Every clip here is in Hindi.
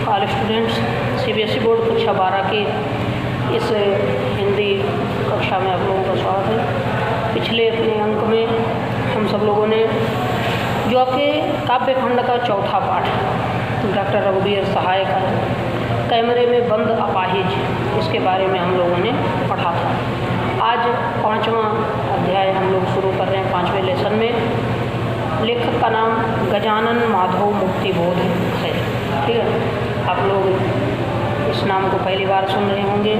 ऑल स्टूडेंट्स, सीबीएसई बोर्ड कक्षा 12 के इस हिंदी कक्षा में आप लोगों का स्वागत है। पिछले अपने अंक में हम सब लोगों ने जो आपके काव्य खंड का चौथा पाठ डॉक्टर रघुवीर सहाय का कैमरे में बंद अपाहिज, इसके बारे में हम लोगों ने पढ़ा था। आज 5वां अध्याय हम लोग शुरू कर रहे हैं 5वें लेसन में। लेखक का नाम गजानन माधव मुक्तिबोध है। ठीक है, आप लोग इस नाम को पहली बार सुन रहे होंगे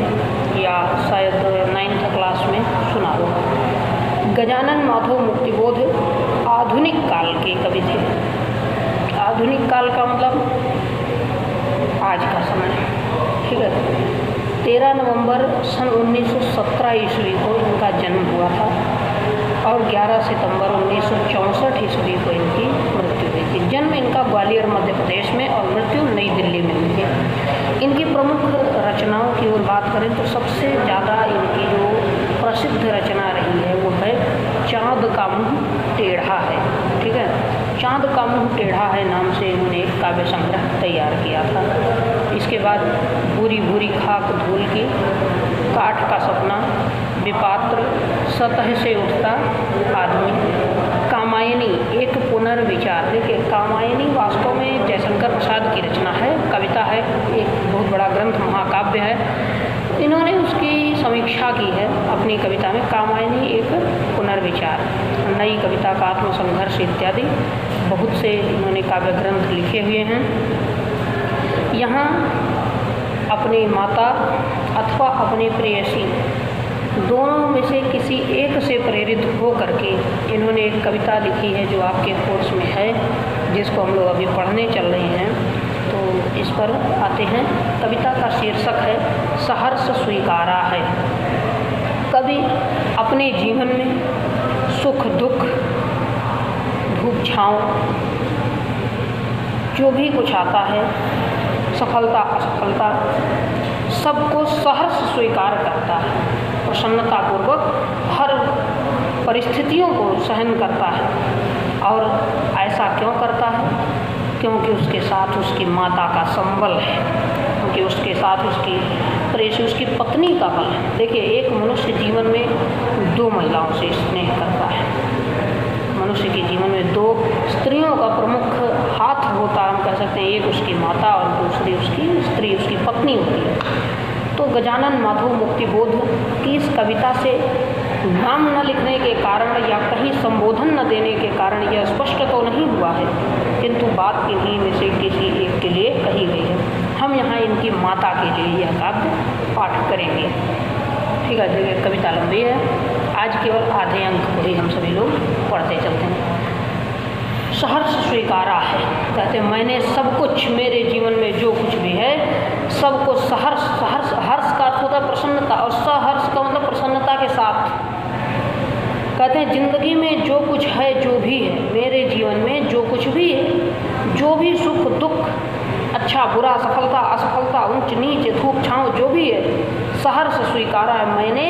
या शायद 9th क्लास में सुना होगा। गजानन माधव मुक्तिबोध आधुनिक काल के कवि थे। आधुनिक काल का मतलब आज का समय। ठीक है, 13 नवंबर सन 1917 ईस्वी को इनका जन्म हुआ था और 11 सितंबर 1964 ईस्वी को इनकी मृत्यु हुई थी। जन्म इनका ग्वालियर मध्य प्रदेश में और मृत्यु नई दिल्ली में हुई थी। इनकी प्रमुख रचनाओं की ओर बात करें तो सबसे ज़्यादा इनकी जो प्रसिद्ध रचना रही है वो है चाँद का मुँह टेढ़ा है। ठीक है, चाँद का मुँह टेढ़ा है नाम से इन्होंने एक काव्य संग्रह तैयार किया था। इसके बाद भूरी भूरी खाक धूल की, काठ का सपना, विपात्र, सतह से उठता आदमी, कामायनी, एक पुनर्विचार। देखिए, कामायनी वास्तव में जयशंकर प्रसाद की रचना है, कविता है, एक बहुत बड़ा ग्रंथ महाकाव्य है। इन्होंने उसकी समीक्षा की है अपनी कविता में। कामायनी एक पुनर्विचार, नई कविता का आत्मसंघर्ष इत्यादि बहुत से इन्होंने काव्य ग्रंथ लिखे हुए हैं। यहाँ अपनी माता अथवा अपनी प्रेयसी दोनों में से किसी एक से प्रेरित हो करके इन्होंने एक कविता लिखी है जो आपके कोर्स में है, जिसको हम लोग अभी पढ़ने चल रहे हैं। तो इस पर आते हैं। कविता का शीर्षक है सहर्ष स्वीकारा है। कवि अपने जीवन में सुख दुख, धूप छाँव, जो भी कुछ आता है, सफलता असफलता, सबको सहर्ष स्वीकार करता है, प्रसन्नतापूर्वक हर परिस्थितियों को सहन करता है। और ऐसा क्यों करता है? क्योंकि उसके साथ उसकी माता का संबल है, क्योंकि उसके साथ उसकी प्रेयसी, उसकी पत्नी का बल है। देखिए, एक मनुष्य जीवन में 2 महिलाओं से स्नेह करता है। मनुष्य के जीवन में 2 स्त्रियों का प्रमुख हाथ होता है, हम कह सकते हैं। एक उसकी माता और दूसरी उसकी स्त्री, उसकी पत्नी होती है। तो गजानन माधव मुक्तिबोध की इस कविता से नाम न लिखने के कारण या कहीं संबोधन न देने के कारण यह स्पष्ट तो नहीं हुआ है, किंतु बात इन्हीं में से किसी एक के लिए कही गई है। हम यहाँ इनकी माता के लिए यह काव्य पाठ करेंगे। ठीक है, देखिए, कविता लंबी है। आज केवल आधे अंक को ही हम सभी लोग पढ़ते चलते हैं। सहर्ष स्वीकारा है, कहते हैं मैंने सब कुछ, मेरे जीवन में जो कुछ भी है सबको सहर्ष, हर्ष का अर्थ होता है प्रसन्नता, और सहर्ष का मतलब प्रसन्नता के साथ। कहते हैं जिंदगी में जो कुछ है, जो भी है, मेरे जीवन में जो कुछ भी है, जो भी सुख दुख, अच्छा बुरा, सफलता असफलता, ऊंच नीच, धूप छाँव, जो भी है, सहर्ष स्वीकारा है। मैंने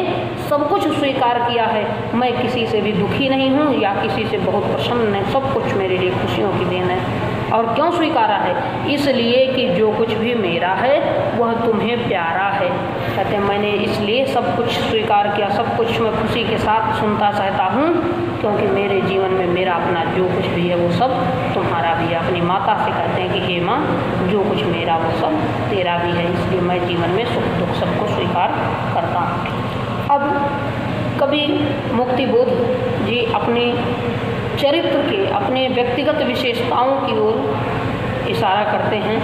सब कुछ स्वीकार किया है। मैं किसी से भी दुखी नहीं हूँ या किसी से बहुत प्रसन्न है। सब कुछ मेरे लिए खुशियों की देन है। और क्यों स्वीकारा है? इसलिए कि जो कुछ भी मेरा है वह तुम्हें प्यारा है। कहते हैं मैंने इसलिए सब कुछ स्वीकार किया, सब कुछ मैं खुशी के साथ सुनता सहता हूँ, क्योंकि मेरे जीवन में मेरा अपना जो कुछ भी है वो सब तुम्हारा भी है। अपनी माता से कहते हैं कि हे माँ, जो कुछ मेरा वो सब तेरा भी है, इसलिए मैं जीवन में सुख दुख सबको स्वीकार करता हूँ। अब कवि मुक्तिबोध जी अपने चरित्र के, अपने व्यक्तिगत विशेषताओं की ओर इशारा करते हैं।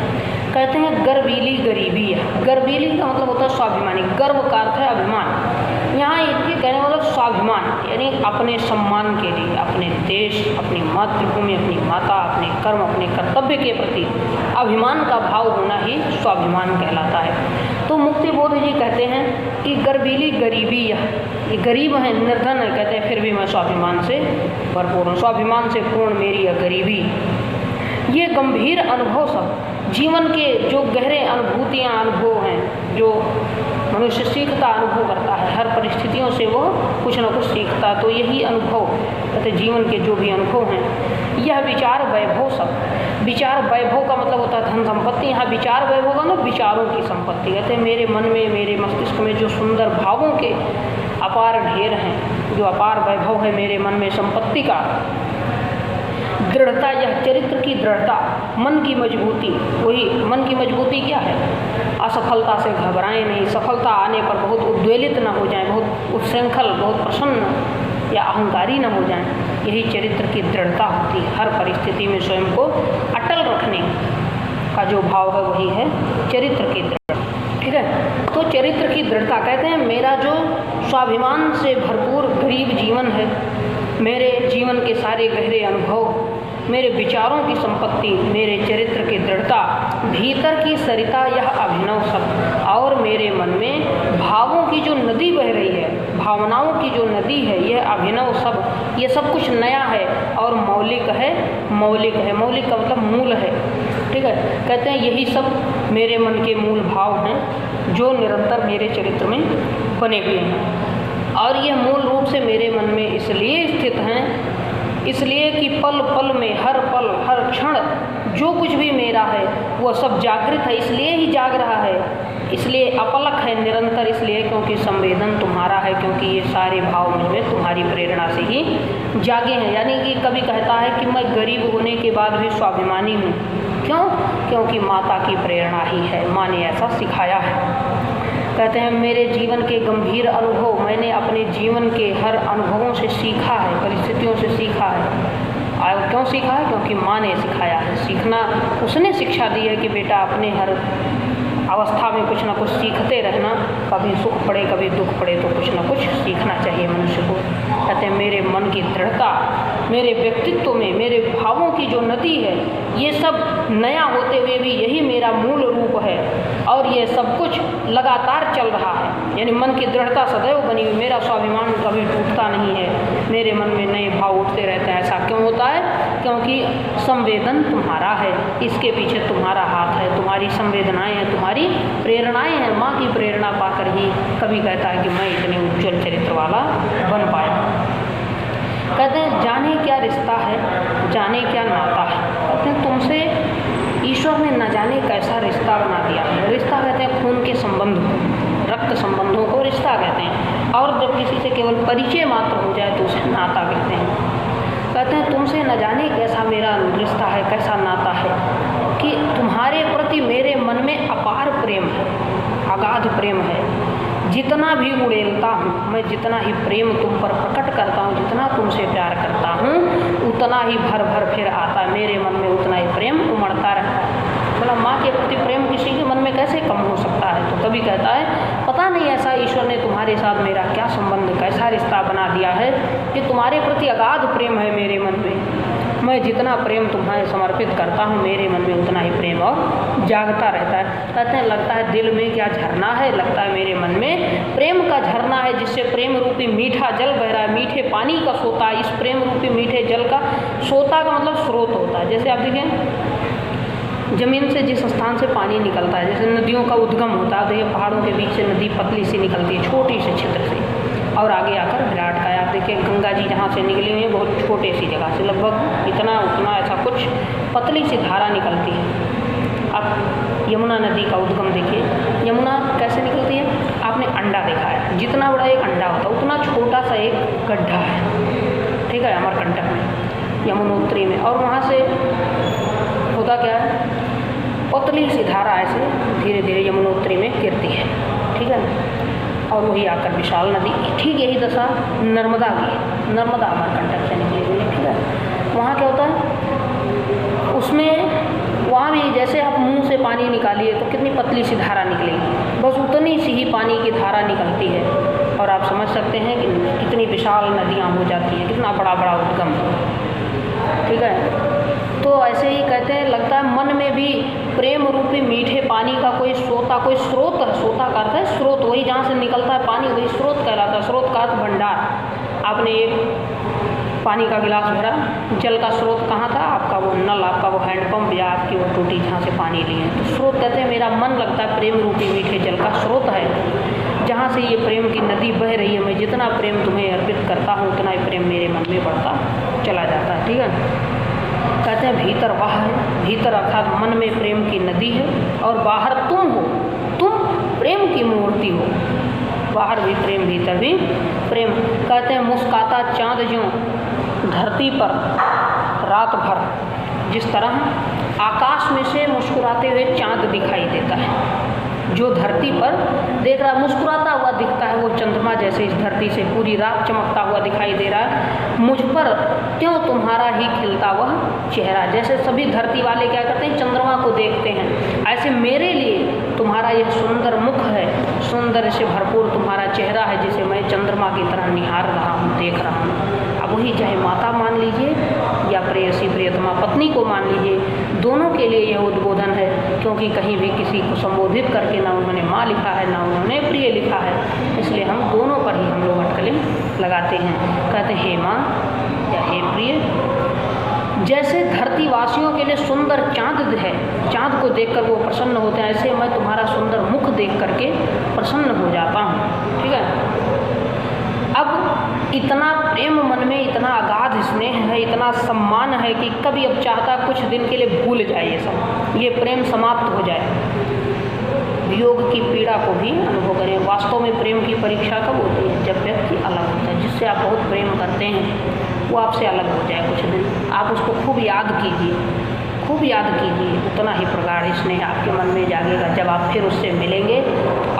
कहते हैं गर्वीली गरीबी है। गर्वीली का मतलब होता है स्वाभिमानी, गर्व का अर्थ है अभिमान। यहाँ इनके कहने मतलब स्वाभिमान, यानी अपने सम्मान के लिए, अपने देश, अपनी मातृभूमि, अपनी माता, अपने कर्म, अपने कर्तव्य के प्रति अभिमान का भाव होना ही स्वाभिमान कहलाता है। तो मुक्तिबोध जी कहते हैं कि गर्वीली गरीबी है, ये गरीब है, निर्धन है, कहते हैं फिर भी मैं स्वाभिमान से भरपूर हूँ। स्वाभिमान से पूर्ण मेरी यह गरीबी। ये गंभीर अनुभव सब जीवन के जो गहरे अनुभूतियाँ अनुभव हैं, जो मनुष्य सीखता अनुभव करता है, हर परिस्थितियों से वो कुछ न कुछ सीखता, तो यही अनुभव कहते जीवन के जो भी अनुभव हैं, यह विचार वैभव सब। विचार वैभव का मतलब होता है धन संपत्ति, यहाँ विचार वैभव का मतलब विचारों की संपत्ति। कहते हैं मेरे मन में, मेरे मस्तिष्क में जो सुंदर भावों के अपार ढेर हैं, जो अपार वैभव है मेरे मन में संपत्ति का, दृढ़ता, यह चरित्र की दृढ़ता, मन की मजबूती। वही मन की मजबूती क्या है? असफलता से घबराएं नहीं, सफलता आने पर बहुत उद्वेलित न हो जाएं, बहुत उच्छृंखल, बहुत प्रसन्न या अहंकारी न हो जाएं। यही चरित्र की दृढ़ता होती है। हर परिस्थिति में स्वयं को अटल रखने का जो भाव है वही है चरित्र की दृढ़ता। ठीक है, तो चरित्र की दृढ़ता कहते हैं मेरा जो स्वाभिमान से भरपूर गरीब जीवन है, मेरे जीवन के सारे गहरे अनुभव, मेरे विचारों की संपत्ति, मेरे चरित्र की दृढ़ता, भीतर की सरिता यह अभिनव सब, और मेरे मन में भावों की जो नदी बह रही है, भावनाओं की जो नदी है, यह अभिनव सब, ये सब कुछ नया है और मौलिक है। मौलिक है, मौलिक का मतलब मूल है। ठीक है, कहते हैं यही सब मेरे मन के मूल भाव हैं जो निरंतर मेरे चरित्र में बने हुए हैं, और यह मूल रूप से मेरे मन में इसलिए स्थित हैं, इसलिए कि पल पल में, हर पल हर क्षण जो कुछ भी मेरा है वह सब जागृत है, इसलिए ही जाग रहा है, इसलिए अपलक है निरंतर, इसलिए क्योंकि संवेदन तुम्हारा है, क्योंकि ये सारे भाव मुझमें तुम्हारी प्रेरणा से ही जागे हैं। यानी कि कभी कहता है कि मैं गरीब होने के बाद भी स्वाभिमानी हूँ, क्यों? क्योंकि माता की प्रेरणा ही है, माँ ने ऐसा सिखाया है। कहते हैं मेरे जीवन के गंभीर अनुभव, मैंने अपने जीवन के हर अनुभवों से सीखा है, परिस्थितियों से सीखा है। क्यों सीखा है? क्योंकि माँ ने सिखाया है। सीखना, उसने शिक्षा दी है कि बेटा अपने हर अवस्था में कुछ ना कुछ सीखते रहना, कभी सुख पड़े कभी दुख पड़े तो कुछ ना कुछ सीखना चाहिए मनुष्य को। कहते हैं मेरे मन की दृढ़ता, मेरे व्यक्तित्व में मेरे भावों की जो नदी है, ये सब नया होते हुए भी यही मेरा मूल रूप है, और ये सब कुछ लगातार चल रहा है। यानी मन की दृढ़ता सदैव बनी हुई, मेरा स्वाभिमान कभी टूटता नहीं है, मेरे मन में नए भाव उठते रहते हैं। ऐसा क्यों होता है? क्योंकि संवेदन तुम्हारा है, इसके पीछे तुम्हारा हाथ है, तुम्हारी संवेदनाएं हैं, तुम्हारी प्रेरणाएं हैं। माँ की प्रेरणा पाकर ही कभी कहता है कि मैं इतने उज्ज्वल चरित्र वाला बन पाया। कहते हैं जाने क्या रिश्ता है, जाने क्या नाता है। कहते हैं तुमसे ईश्वर ने न जाने कैसा रिश्ता बना दिया है। रिश्ता कहते हैं खून के संबंध को, रक्त संबंधों को रिश्ता कहते हैं, और जब किसी से केवल परिचय मात्र हो जाए तो उसे नाता कहते हैं। कहते हैं तुमसे न जाने कैसा मेरा रिश्ता है, कैसा नाता है, कि तुम्हारे प्रति मेरे मन में अपार प्रेम है, अगाध प्रेम है। जितना भी उड़ेलता हूँ मैं, जितना ही प्रेम तुम पर प्रकट करता हूँ, जितना तुमसे प्यार करता हूँ, उतना ही भर भर फिर आता है मेरे मन में, उतना ही प्रेम उमड़ता रहता है। मतलब माँ के प्रति प्रेम किसी के मन में कैसे कम हो सकता है? तो कभी कहता है पता नहीं ऐसा ईश्वर ने तुम्हारे साथ मेरा क्या संबंध, कैसा रिश्ता बना दिया है कि तुम्हारे प्रति अगाध प्रेम है मेरे मन में। मैं जितना प्रेम तुम्हें समर्पित करता हूँ, मेरे मन में उतना ही प्रेम और जागता रहता है। कहते हैं लगता है दिल में क्या झरना है, लगता है मेरे मन में प्रेम का झरना है, जिससे प्रेम रूपी मीठा जल बह रहा है, मीठे पानी का सोता। इस प्रेम रूपी मीठे जल का, सोता का मतलब स्रोत होता है। जैसे आप देखें जमीन से जिस स्थान से पानी निकलता है, जैसे नदियों का उद्गम होता है, तो ये पहाड़ों के बीच से नदी पतली सी निकलती है, छोटी से छिद्र से, और आगे आकर विराट का। आप देखिए गंगा जी जहाँ से निकली हुई है, बहुत छोटे सी जगह से, लगभग इतना उतना ऐसा कुछ पतली सी धारा निकलती है। आप यमुना नदी का उद्गम देखिए, यमुना कैसे निकलती है? आपने अंडा देखा है, जितना बड़ा एक अंडा होता है उतना छोटा सा एक गड्ढा है, ठीक है, अमरकंटक में, यमुनोत्री में, और वहाँ से होता क्या है, पतली सी धारा ऐसे धीरे धीरे यमुनोत्री में गिरती है, ठीक है, और वही आकर विशाल नदी। ठीक यही दशा नर्मदा की, नर्मदा अमरकंटक से निकली हुई, ठीक है। वहाँ क्या होता है, उसमें वहाँ भी जैसे आप मुंह से पानी निकालिए तो कितनी पतली सी धारा निकलेगी, बस उतनी सी ही पानी की धारा निकलती है, और आप समझ सकते हैं कि कितनी विशाल नदियाँ हो जाती हैं, कितना बड़ा बड़ा उद्गम, ठीक है। तो ऐसे ही कहते हैं लगता है मन में भी प्रेम रूपी मीठे पानी का कोई सोता, कोई स्रोत है। सोता का अर्थ है स्रोत, वही जहाँ से निकलता है पानी, वही स्रोत कहलाता है। स्रोत का अर्थ भंडार। आपने एक पानी का गिलास भरा, जल का स्रोत कहाँ था? आपका वो नल, आपका वो हैंडपम्प या आपकी वो टूटी जहाँ से पानी लिए। तो स्रोत कहते हैं मेरा मन लगता है प्रेम रूपी मीठे जल का स्रोत है, जहाँ से ये प्रेम की नदी बह रही है। मैं जितना प्रेम तुम्हें अर्पित करता हूँ उतना ही प्रेम मेरे मन में बढ़ता चला जाता है। ठीक है, कहते हैं भीतर वह है, भीतर अर्थात मन में प्रेम की नदी है, और बाहर तुम हो, तुम प्रेम की मूर्ति हो। बाहर भी प्रेम, भीतर भी प्रेम। कहते हैं मुस्काता चाँद ज्यों धरती पर रात भर, जिस तरह आकाश में से मुस्कुराते हुए चाँद दिखाई देता है, जो धरती पर देख रहा मुस्कुराता हुआ दिखता है, वो चंद्रमा जैसे इस धरती से पूरी रात चमकता हुआ दिखाई दे रहा है। मुझ पर त्यों तुम्हारा ही खिलता वह चेहरा, जैसे सभी धरती वाले क्या करते हैं, चंद्रमा को देखते हैं, ऐसे मेरे लिए तुम्हारा यह सुंदर मुख है, सुंदर से भरपूर तुम्हारा चेहरा है, जिसे मैं चंद्रमा की तरह निहार रहा हूँ, देख रहा हूँ। अब वही चाहे माता मान लीजिए या प्रेयसी प्रियतमा पत्नी को मान लीजिए, दोनों के लिए यह उद्बोधन है, क्योंकि कहीं भी किसी को संबोधित करके ना उन्होंने माँ लिखा है ना उन्होंने प्रिय लिखा है, इसलिए हम दोनों पर ही हम लोग अटकलें लगाते हैं। कहते हैं हे माँ या हे प्रिय, जैसे धरती वासियों के लिए सुंदर चाँद है, चाँद को देखकर वो प्रसन्न होते हैं, ऐसे मैं तुम्हारा सुंदर मुख देख करके प्रसन्न हो जाता हूँ। ठीक है, अब इतना प्रेम मन में, इतना अगाध स्नेह है, इतना सम्मान है कि कभी अब चाहता कुछ दिन के लिए भूल जाए ये सब, ये प्रेम समाप्त हो जाए, वियोग की पीड़ा को भी अनुभव करें। वास्तव में प्रेम की परीक्षा कब होती है? जब व्यक्ति अलग होता है, जिससे आप बहुत प्रेम करते हैं वो आपसे अलग हो जाए कुछ दिन, आप उसको खूब याद कीजिए, खूब याद कीजिए, उतना ही प्रगाढ़ स्नेह आपके मन में जागेगा। जब आप फिर उससे मिलेंगे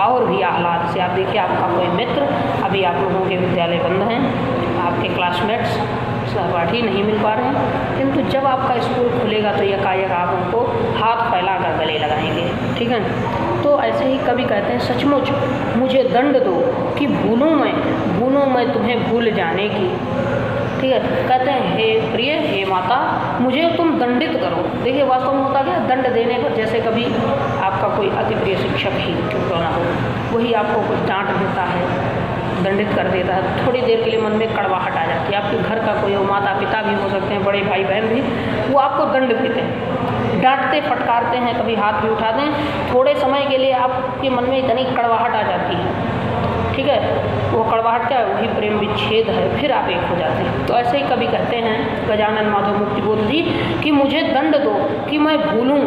और भी आह्लाद से, आप देखिए आपका कोई मित्र, अभी आप लोगों के विद्यालय बंद हैं, आपके क्लासमेट्स सहपाठी नहीं मिल पा रहे हैं, किंतु जब आपका स्कूल खुलेगा तो यकायक आप उनको हाथ फैलाकर गले लगाएंगे। ठीक है, तो ऐसे ही कभी कहते हैं सचमुच मुझे दंड दो कि भूलूं मैं तुम्हें भूल जाने की। ठीक है, कहते हैं हे प्रिय, हे माता, मुझे तुम दंडित करो। देखिए वास्तव में होता क्या, दंड देने पर, जैसे कभी आपका कोई अति प्रिय शिक्षक ही क्यों ना हो, वही आपको कुछ डांट देता है, दंडित कर देता है, थोड़ी देर के लिए मन में कड़वाहट आ जाती है। आपके घर का कोई हो, माता पिता भी हो सकते हैं, बड़े भाई बहन भी, वो आपको दंड देते हैं, डांटते फटकारते हैं, कभी हाथ भी उठाते हैं, थोड़े समय के लिए आपके मन में इतनी कड़वाहट आ जाती है। ठीक है, वो कड़वाहट क्या है, वही प्रेम विच्छेद है, फिर आप एक हो जाते हैं। तो ऐसे ही कभी कहते हैं गजानन माधव मुक्तिबोध जी कि मुझे दंड दो कि मैं भूलूं,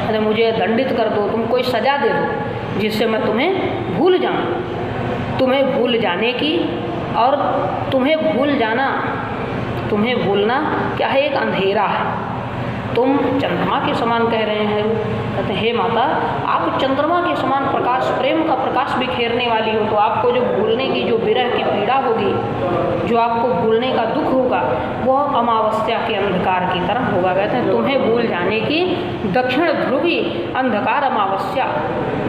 अरे मुझे दंडित कर दो, तुम कोई सजा दे दो जिससे मैं तुम्हें भूल जाऊं। तुम्हें भूल जाने की, और तुम्हें भूलना क्या है, एक अंधेरा है। तुम चंद्रमा के समान कह रहे हैं, कहते हैं हे माता आप चंद्रमा के समान प्रकाश, प्रेम का प्रकाश बिखेरने वाली हो, तो आपको जो भूलने की, जो विरह की पीड़ा होगी, जो आपको भूलने का दुख होगा, वह अमावस्या के अंधकार की तरह होगा। कहते हैं तुम्हें भूल जाने की दक्षिण ध्रुवी अंधकार अमावस्या,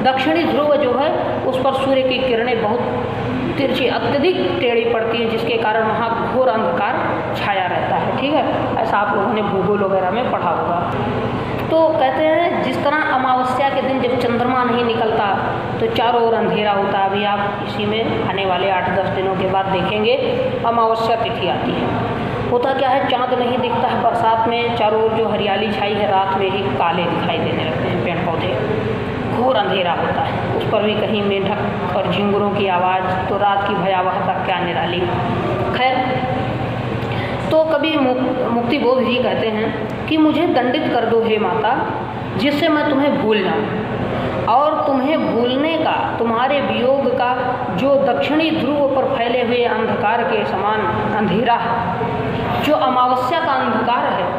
दक्षिणी ध्रुव जो है उस पर सूर्य की किरणें बहुत तिरछी, अत्यधिक टेढ़ी पड़ती है, जिसके कारण वहाँ घोर अंधकार छाया रहता है। ठीक है, ऐसा आप लोगों ने भूगोल वगैरह में पढ़ा होगा। तो कहते हैं जिस तरह अमावस्या के दिन जब चंद्रमा नहीं निकलता तो चारों ओर अंधेरा होता है। अभी आप इसी में आने वाले 8-10 दिनों के बाद देखेंगे अमावस्या तिथि आती है। होता क्या है, चाँद नहीं दिखता है, बरसात में चारों ओर जो हरियाली छाई है, रात में ही काले दिखाई देने लगते हैं पेड़ पौधे, घोर अंधेरा होता है, उस पर भी कहीं मेंढक और झिंगुरों की आवाज़, तो रात की भयावहता क्या निराली। खैर, तो कभी मुक्तिबोध जी कहते हैं कि मुझे दंडित कर दो हे माता, जिससे मैं तुम्हें भूल जाऊं, और तुम्हें भूलने का, तुम्हारे वियोग का जो दक्षिणी ध्रुव पर फैले हुए अंधकार के समान अंधेरा है, जो अमावस्या का अंधकार है,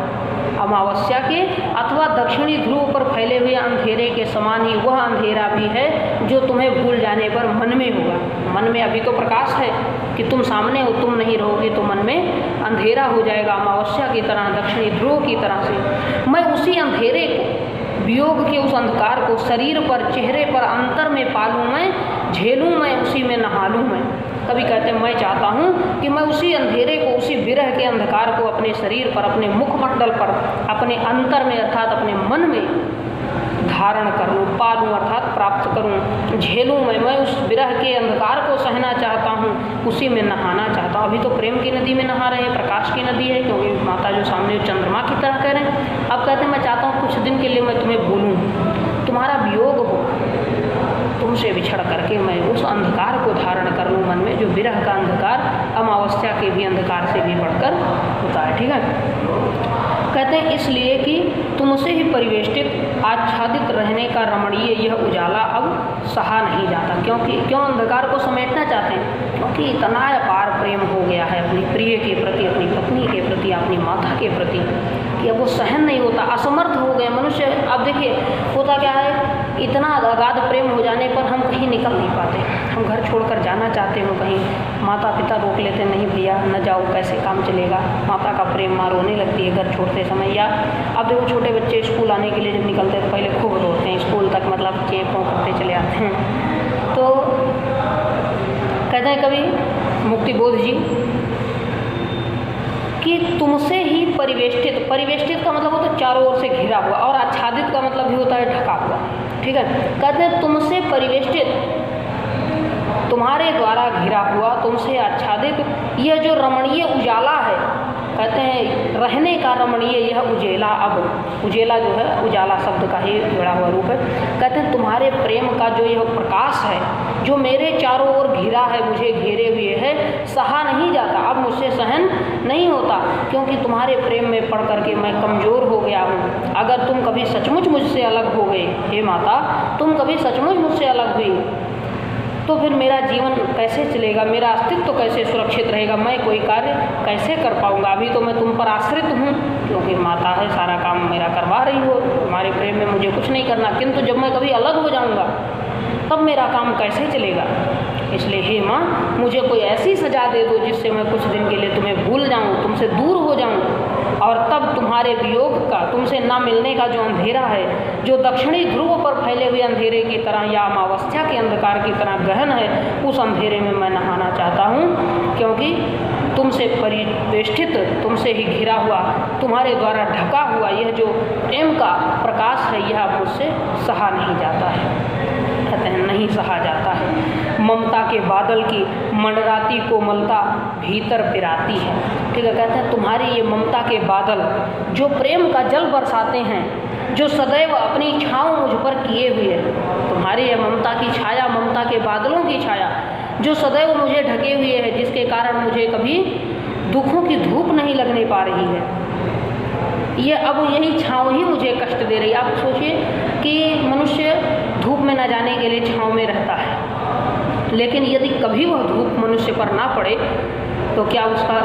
अमावस्या के अथवा दक्षिणी ध्रुव पर फैले हुए अंधेरे के समान ही वह अंधेरा भी है जो तुम्हें भूल जाने पर मन में होगा। मन में अभी तो प्रकाश है कि तुम सामने हो, तुम नहीं रहोगे तो मन में अंधेरा हो जाएगा, अमावस्या की तरह, दक्षिणी ध्रुव की तरह से। मैं उसी अंधेरे को, वियोग के उस अंधकार को शरीर पर, चेहरे पर, अंतर में पालूं मैं, झेलूं मैं, उसी में नहा लूं मैं। कभी कहते हैं मैं चाहता हूँ कि मैं उसी अंधेरे को, उसी विरह के अंधकार को अपने शरीर पर, अपने मुखमंडल पर, अपने अंतर में अर्थात अपने मन में धारण कर लूँ, पा लूँ अर्थात प्राप्त करूँ, झेलूँ मैं उस विरह के अंधकार को सहना चाहता हूँ, उसी में नहाना चाहता हूँ। अभी तो प्रेम की नदी में नहा रहे हैं, प्रकाश की नदी है, क्योंकि माता जो सामने चंद्रमा की तरह कह रहे हैं। अब कहते हैं मैं चाहता हूँ कुछ दिन के लिए मैं तुम्हें भूलूँ, तुम्हारा वियोग हो, तुमसे बिछड़ करके मैं उस अंधकार को धारण कर लूँ मन में, जो विरह का अंधकार अमावस्या के भी अंधकार से भी बढ़कर होता है। ठीक है, कहते हैं इसलिए कि तुमसे ही परिवेष्टित आच्छादित रहने का रमणीय यह उजाला अब सहा नहीं जाता। क्यों अंधकार को समेटना चाहते हैं? क्योंकि इतना अपार प्रेम हो गया है अपनी प्रिय के प्रति, अपनी पत्नी के प्रति, अपनी माता के प्रति, कि अब वो सहन नहीं होता, असमर्थ हो गए मनुष्य। अब देखिए होता क्या है, इतना अगाध प्रेम हो जाने पर हम कहीं निकल नहीं पाते, हम घर छोड़कर जाना चाहते हो कहीं, माता पिता रोक लेते, नहीं भैया न जाओ, कैसे काम चलेगा। माता का प्रेम माँ रोने लगती है घर छोड़ते समय। या अब देखो छोटे बच्चे स्कूल आने के लिए जब निकलते हैं तो पहले खूब रोते हैं, स्कूल तक मतलब चेपों करते चले आते हैं। तो कहते हैं कभी मुक्तिबोध जी कि तुमसे ही परिवेष्टित, परिवेष्टित का मतलब होता है चारों ओर से घिरा हुआ, और आच्छादित का मतलब भी होता है ढका हुआ। ठीक है, कहते हैं तुमसे परिवेष्टित, तुम्हारे द्वारा घिरा हुआ, तुमसे आच्छादित यह जो रमणीय उजाला है, कहते हैं रहने का रमणीय यह उजेला, अब उजेला जो है उजाला शब्द का ही जुड़ा हुआ रूप है। कहते हैं तुम्हारे प्रेम का जो यह प्रकाश है, जो मेरे चारों ओर घिरा है, मुझे घेरे हुए है, सहा नहीं जाता, अब मुझसे सहन नहीं होता, क्योंकि तुम्हारे प्रेम में पड़ करके मैं कमज़ोर हो गया हूँ। अगर तुम कभी सचमुच मुझसे अलग हो गए, हे माता, तुम कभी सचमुच मुझसे अलग हुई, तो फिर मेरा जीवन कैसे चलेगा, मेरा अस्तित्व कैसे सुरक्षित रहेगा, मैं कोई कार्य कैसे कर पाऊंगा। अभी तो मैं तुम पर आश्रित हूँ, क्योंकि माता है, सारा काम मेरा करवा रही हो, तुम्हारे प्रेम में मुझे कुछ नहीं करना, किंतु जब मैं कभी अलग हो जाऊंगा तब मेरा काम कैसे चलेगा। इसलिए हे माँ, मुझे कोई ऐसी सजा दे दो जिससे मैं कुछ दिन के लिए तुम्हें भूल जाऊँ, तुमसे दूर हो जाऊँ, और तब तुम्हारे वियोग का, तुमसे ना मिलने का जो अंधेरा है, जो दक्षिणी ध्रुव पर फैले हुए अंधेरे की तरह या अमावस्या के अंधकार की तरह गहन है, उस अंधेरे में मैं नहाना चाहता हूँ। क्योंकि तुमसे परिवेष्टित, तुमसे ही घिरा हुआ, तुम्हारे द्वारा ढका हुआ यह जो प्रेम का प्रकाश है, यह मुझसे सहा नहीं जाता है। कहते हैं नहीं सहा जाता है। ममता के बादल की मंडराती कोमलता भीतर पिराती है। ठीक है, कहते हैं तुम्हारी ये ममता के बादल जो प्रेम का जल बरसाते हैं, जो सदैव अपनी छाँव मुझ पर किए हुए, तुम्हारी ये ममता की छाया, ममता के बादलों की छाया जो सदैव मुझे ढके हुए है, जिसके कारण मुझे कभी दुखों की धूप नहीं लगने पा रही है, ये अब यही छाँव ही मुझे कष्ट दे रही है। आप सोचिए कि मनुष्य धूप में न जाने के लिए छाँव में रहता है, लेकिन यदि कभी वह धूप मनुष्य पर ना पड़े तो क्या उसका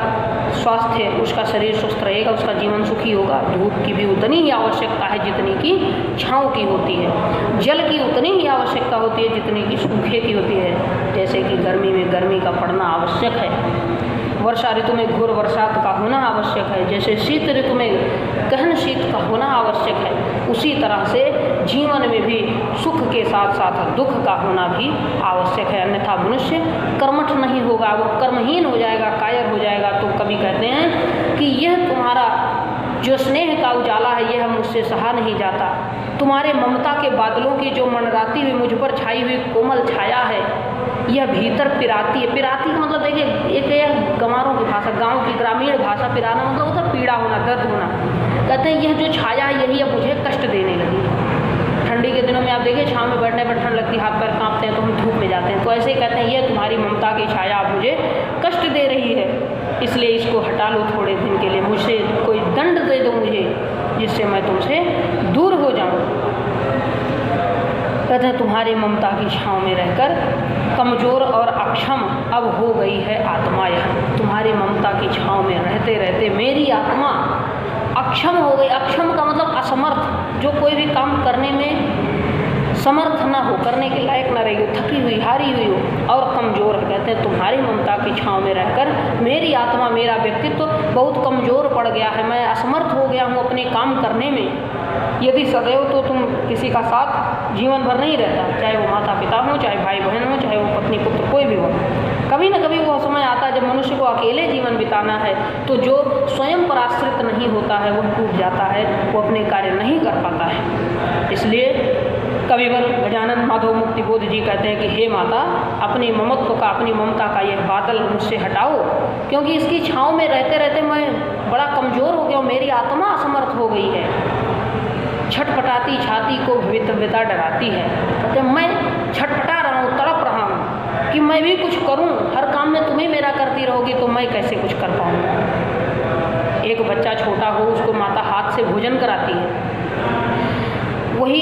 स्वास्थ्य, उसका शरीर स्वस्थ रहेगा, उसका जीवन सुखी होगा। धूप की भी उतनी ही आवश्यकता है जितनी कि छाँव की होती है, जल की उतनी ही आवश्यकता होती है जितनी कि सूखे की होती है। जैसे कि गर्मी में गर्मी का पड़ना आवश्यक है, वर्षा ऋतु में घोर बरसात का होना आवश्यक है, जैसे शीत ऋतु में गहन शीत का होना आवश्यक है, उसी तरह से जीवन में भी सुख के साथ साथ दुख का होना भी आवश्यक है। अन्यथा मनुष्य कर्मठ नहीं होगा, वो कर्महीन हो जाएगा, कायर हो जाएगा। तो कभी कहते हैं कि यह तुम्हारा जो स्नेह का उजाला है, यह मुझसे सहा नहीं जाता। तुम्हारे ममता के बादलों की जो मंडराती हुई, मुझ पर छाई हुई कोमल छाया है, यह भीतर पिराती है। पिराती का मतलब देखिए, एक गंवारों की भाषा, गांव की ग्रामीण भाषा, पिराना मतलब होता है पीड़ा होना, दर्द होना। कहते हैं यह जो छाया है, यही अब मुझे कष्ट देने लगी। ठंडी के दिनों में आप देखिए छाँव में बैठने पर ठंड लगती, हाथ पैर कांपते हैं, तो हम धूप में जाते हैं। तो ऐसे ही कहते हैं यह तुम्हारी ममता की छाया अब मुझे कष्ट दे रही है, इसलिए इसको हटा लो थोड़े दिन के लिए, मुझसे कोई दंड दे दो मुझे, जिससे मैं तुमसे दूर हो जाऊँ। कहते हैं तुम्हारी ममता की छाँव में रहकर कमज़ोर और अक्षम अब हो गई है आत्मा। यह तुम्हारी ममता की छाँव में रहते रहते मेरी आत्मा अक्षम हो गई। अक्षम का मतलब असमर्थ, जो कोई भी काम करने में समर्थ ना हो, करने के लायक ना रहेगी, थकी हुई, हारी हुई हो और कमज़ोर है। कहते हैं तुम्हारी ममता की छाँव में रहकर मेरी आत्मा, मेरा व्यक्तित्व बहुत कमज़ोर पड़ गया है, मैं असमर्थ हो गया हूँ अपने काम करने में। यदि सदैव तो तुम किसी का साथ जीवन भर नहीं रहता, चाहे वो माता पिता हो, चाहे भाई बहन हो, चाहे वो पत्नी पुत्र कोई भी हो, कभी न कभी वो समय आता है जब मनुष्य को अकेले जीवन बिताना है, तो जो स्वयं पर आश्रित नहीं होता है वो टूट जाता है, वो अपने कार्य नहीं कर पाता है। इसलिए कविवर गजानन माधव मुक्ति बोध जी कहते हैं कि हे माता, अपनी ममत्व का, अपनी ममता का यह बादल मुझसे हटाओ, क्योंकि इसकी छाँव में रहते रहते मैं बड़ा कमज़ोर हो गया हूँ, मेरी आत्मा असमर्थ हो गई है। छटपटाती छाती को भवितव्यता डराती है। कहते मैं छटपटा रहा हूँ, तड़प रहा हूँ कि मैं भी कुछ करूँ, हर काम में तुम्हें मेरा करती रहोगी तो मैं कैसे कुछ कर पाऊँगा। एक बच्चा छोटा हो, उसको माता हाथ से भोजन कराती है, वही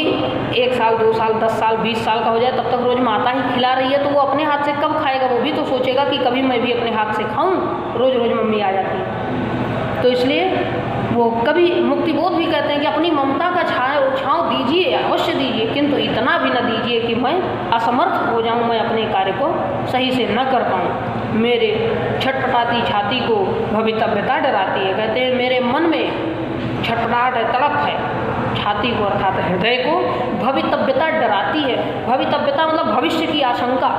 1 साल 2 साल 10 साल 20 साल का हो जाए, तब तक रोज़ माता ही खिला रही है, तो वो अपने हाथ से कब खाएगा। वो भी तो सोचेगा कि कभी मैं भी अपने हाथ से खाऊं, रोज़ रोज़ मम्मी आ जाती है। तो इसलिए वो कभी मुक्तिबोध भी कहते हैं कि अपनी ममता का छाँव दीजिए, अवश्य दीजिए, किंतु इतना भी न दीजिए कि मैं असमर्थ हो जाऊँ, मैं अपने कार्य को सही से न कर पाऊँ। मेरे छटपटाती छाती को भवितव्यता डराती है। कहते हैं मेरे मन में छटपटाहट है, तड़प है, छाती को अर्थात हृदय को भवितव्यता डराती है। भवितव्यता मतलब भविष्य की आशंका,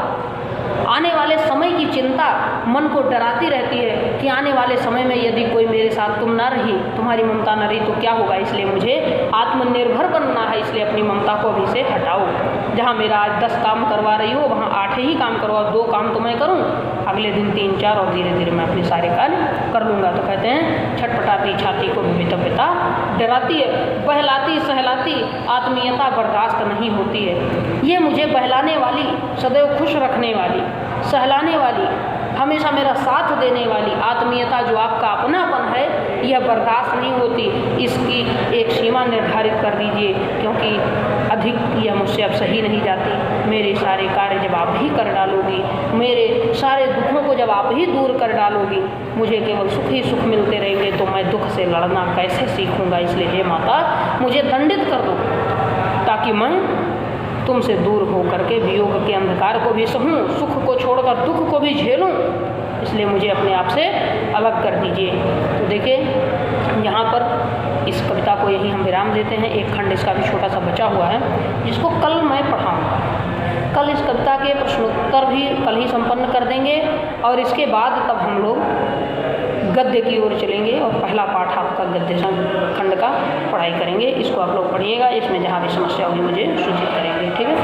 आने वाले समय की चिंता मन को डराती रहती है कि आने वाले समय में यदि कोई मेरे साथ तुम ना रही, तुम्हारी ममता न रही तो क्या होगा। इसलिए मुझे आत्मनिर्भर बनना है, इसलिए अपनी ममता को अभी से हटाओ। जहाँ मेरा आज 10 काम करवा रही हो, वहाँ 8 ही काम करवाओ, 2 काम तो मैं करूँ, अगले दिन 3 4 और धीरे धीरे मैं अपने सारे कार्य कर लूँगा। तो कहते हैं छटपटाती छाती को भवितव्यता डराती है, बहलाती सहलाती आत्मीयता बर्दाश्त नहीं होती है। ये मुझे बहलाने वाली, सदैव खुश रखने वाली, सहलाने वाली, हमेशा मेरा साथ देने वाली आत्मीयता जो आपका अपनापन है, यह बर्दाश्त नहीं होती। इसकी एक सीमा निर्धारित कर दीजिए, क्योंकि अधिक यह मुझसे अब सही नहीं जाती। मेरे सारे कार्य जब आप ही कर डालोगी, मेरे सारे दुखों को जब आप ही दूर कर डालोगी, मुझे केवल सुख ही सुख मिलते रहेंगे, तो मैं दुख से लड़ना कैसे सीखूँगा। इसलिए हे माता, मुझे दंडित कर दो, ताकि मैं तुमसे दूर हो करके वियोग के अंधकार को भी सहूँ, सुख को छोड़कर दुख को भी झेलूँ। इसलिए मुझे अपने आप से अलग कर दीजिए। तो देखिए यहाँ पर इस कविता को यही हम विराम देते हैं। एक खंड इसका भी छोटा सा बचा हुआ है, जिसको कल मैं पढ़ाऊँगा। कल इस कविता के प्रश्नोत्तर भी कल ही संपन्न कर देंगे, और इसके बाद तब हम लोग गद्य की ओर चलेंगे और पहला पाठ आपका गद्य खंड का पढ़ाई करेंगे। इसको आप लोग पढ़िएगा, इसमें जहाँ भी समस्या होगी मुझे सूचित करेंगे, ठीक है।